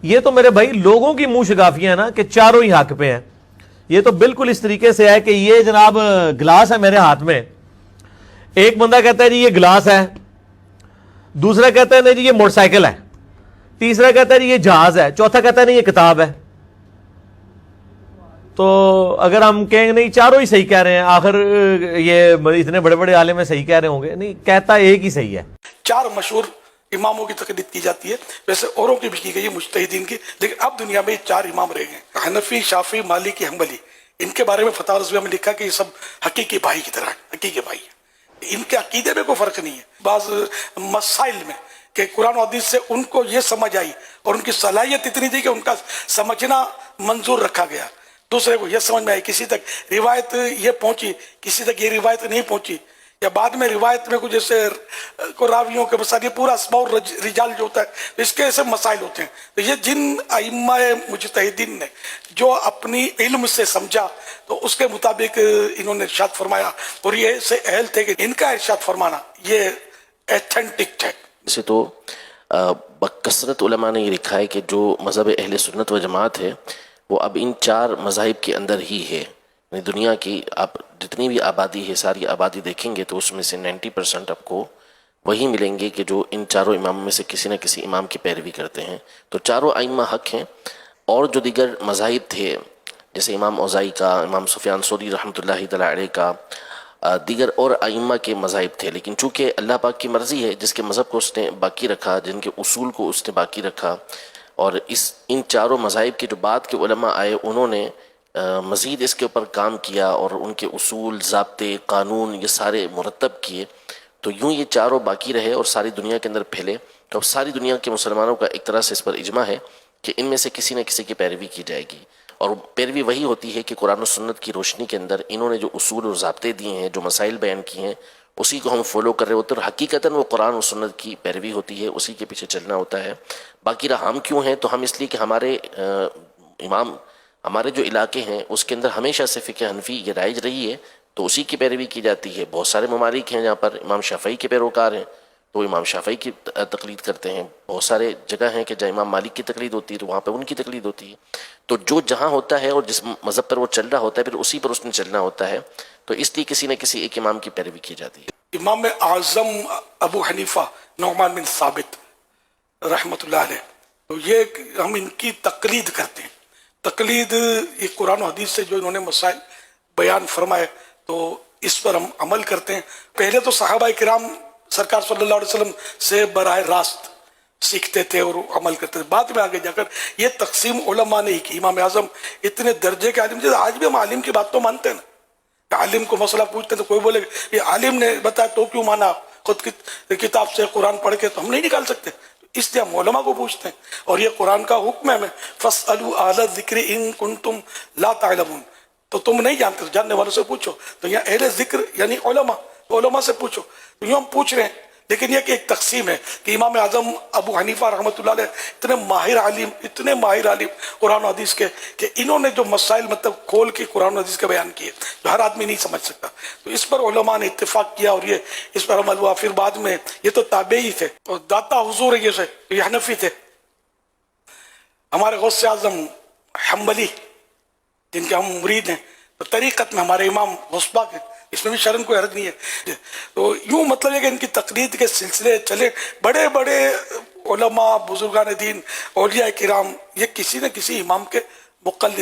یہ تو میرے بھائی لوگوں کی منہ شگافیاں نا کہ چاروں ہی حق پہ ہیں. یہ تو بالکل اس طریقے سے ہے کہ یہ جناب گلاس ہے میرے ہاتھ میں, ایک بندہ کہتا ہے جی یہ گلاس ہے, دوسرا کہتا ہے نہیں جی یہ موٹر سائیکل ہے, تیسرا کہتا ہے جی یہ جہاز ہے, چوتھا کہتا ہے نہیں یہ کتاب ہے. تو اگر ہم کہیں گے نہیں چاروں ہی صحیح کہہ رہے ہیں, آخر یہ اتنے بڑے بڑے عالم ہیں صحیح کہہ رہے ہوں گے, نہیں, کہتا ایک ہی صحیح ہے. چار مشہور اماموں کی تقلید کی جاتی ہے, ویسے اوروں کی بھی کی گئی ہے مجتہدین کی, لیکن اب دنیا میں چار امام رہ گئے ہیں, حنفی, شافعی, مالکی, حنبلی. ان کے بارے میں فتاوی رضویہ میں لکھا کہ یہ سب حقیقی بھائی کی طرح ہیں, حقیقی بھائی ہیں. ان کے عقیدے میں کوئی فرق نہیں ہے. بعض مسائل میں کہ قرآن و حدیث سے ان کو یہ سمجھ آئی اور ان کی صلاحیت اتنی تھی کہ ان کا سمجھنا منظور رکھا گیا, دوسرے کو یہ سمجھ میں آئی, کسی تک روایت یہ پہنچی, کسی تک یہ روایت نہیں پہنچی, یا بعد میں روایت میں کچھ جیسے کو راویوں کے مسائل, یہ پورا اسماء رجال جو ہوتا ہے اس کے ایسے مسائل ہوتے ہیں. تو یہ جن ائمہ مجتہدین نے جو اپنی علم سے سمجھا تو اس کے مطابق انہوں نے ارشاد فرمایا, اور یہ ایسے اہل تھے کہ ان کا ارشاد فرمانا یہ ایتھنٹک ہے. سے تو بکثرت علماء نے یہ لکھا ہے کہ جو مذہب اہل سنت و جماعت ہے وہ اب ان چار مذاہب کے اندر ہی ہے. یعنی دنیا کی آپ جتنی بھی آبادی ہے, ساری آبادی دیکھیں گے تو اس میں سے 90% آپ کو وہی ملیں گے کہ جو ان چاروں اماموں میں سے کسی نہ کسی امام کی پیروی کرتے ہیں. تو چاروں ائمہ حق ہیں, اور جو دیگر مذاہب تھے جیسے امام اوزاعی کا, امام سفیان ثوری رحمۃ اللہ تعالی علیہ کا, دیگر اور ائمہ کے مذاہب تھے, لیکن چونکہ اللہ پاک کی مرضی ہے جس کے مذہب کو اس نے باقی رکھا, جن کے اصول کو اس نے باقی رکھا, اور ان چاروں مذاہب کے جو بعد کے علماء آئے انہوں نے مزید اس کے اوپر کام کیا اور ان کے اصول, ضابطے, قانون یہ سارے مرتب کیے, تو یوں یہ چاروں باقی رہے اور ساری دنیا کے اندر پھیلے. تو اب ساری دنیا کے مسلمانوں کا ایک طرح سے اس پر اجماع ہے کہ ان میں سے کسی نہ کسی کی پیروی کی جائے گی, اور پیروی وہی ہوتی ہے کہ قرآن و سنت کی روشنی کے اندر انہوں نے جو اصول اور ضابطے دیے ہیں, جو مسائل بیان کیے ہیں, اسی کو ہم فالو کر رہے ہوتے ہیں, اور حقیقتاً وہ قرآن و سنت کی پیروی ہوتی ہے, اسی کے پیچھے چلنا ہوتا ہے. باقی رہا ہم کیوں ہیں, تو ہم اس لیے کہ ہمارے امام, ہمارے جو علاقے ہیں اس کے اندر ہمیشہ سے فقہ حنفی یہ رائج رہی ہے, تو اسی کی پیروی کی جاتی ہے. بہت سارے ممالک ہیں جہاں پر امام شافعی کے پیروکار ہیں تو امام شافعی کی تقلید کرتے ہیں, بہت سارے جگہ ہیں کہ جہاں امام مالک کی تقلید ہوتی ہے تو وہاں پہ ان کی تقلید ہوتی ہے. تو جو جہاں ہوتا ہے اور جس مذہب پر وہ چل رہا ہوتا ہے پھر اسی پر اس نے چلنا ہوتا ہے, تو اس لیے کسی نہ کسی ایک امام کی پیروی کی جاتی ہے. امام اعظم ابو حنیفہ نعمان بن ثابت رحمۃ اللہ علیہ, تو یہ ہم ان کی تقلید کرتے ہیں. تقلید یہ قرآن و حدیث سے جو انہوں نے مسائل بیان فرمائے تو اس پر ہم عمل کرتے ہیں. پہلے تو صحابہ کرام سرکار صلی اللہ علیہ وسلم سے براہ راست سیکھتے تھے اور عمل کرتے تھے, بعد میں آگے جا کر یہ تقسیم علماء نے ہی کی. امام اعظم اتنے درجے کے عالم تھے, آج بھی ہم عالم کی بات تو مانتے ہیں نا, عالم کو مسئلہ پوچھتے ہیں تو کوئی بولے یہ عالم نے بتایا تو کیوں مانا, خود کتاب سے قرآن پڑھ کے تو ہم نہیں نکال سکتے, اس لیے ہم علماء کو پوچھتے ہیں. اور یہ قرآن کا حکم ہے ہمیں, فَاسْأَلُوا أَهْلَ الذِّكْرِ إِن كُنتُمْ لَا تَعْلَمُونَ, تو تم نہیں جانتے جاننے والوں سے پوچھو. تو یہاں اہل ذکر یعنی علماء سے پوچھو, تو یوں ہم پوچھ رہے ہیں. لیکن یہ کہ ایک تقسیم ہے کہ امام اعظم ابو حنیفہ رحمۃ اللہ علیہ اتنے ماہر عالم قرآن و حدیث کے کہ انہوں نے جو مسائل مطلب کھول کے قرآن و حدیث کے بیان کیے جو ہر آدمی نہیں سمجھ سکتا, تو اس پر علماء نے اتفاق کیا اور یہ اس پر عمل ہوا. پھر بعد میں یہ تو تابعی تھے, اور داتا حضور یہ حنفی تھے. ہمارے غوث اعظم حنبلی جن کے ہم مرید ہیں, تو طریقت میں ہمارے امام غوث پاک ہیں, اس میں بھی شرم کوئی حرج نہیں ہے. تو یوں مطلب ہے کہ ان کی تقلید کے سلسلے چلے. بڑے بڑے علماء, بزرگان دین, اولیاء کرام یہ کسی نہ کسی امام کے مقلد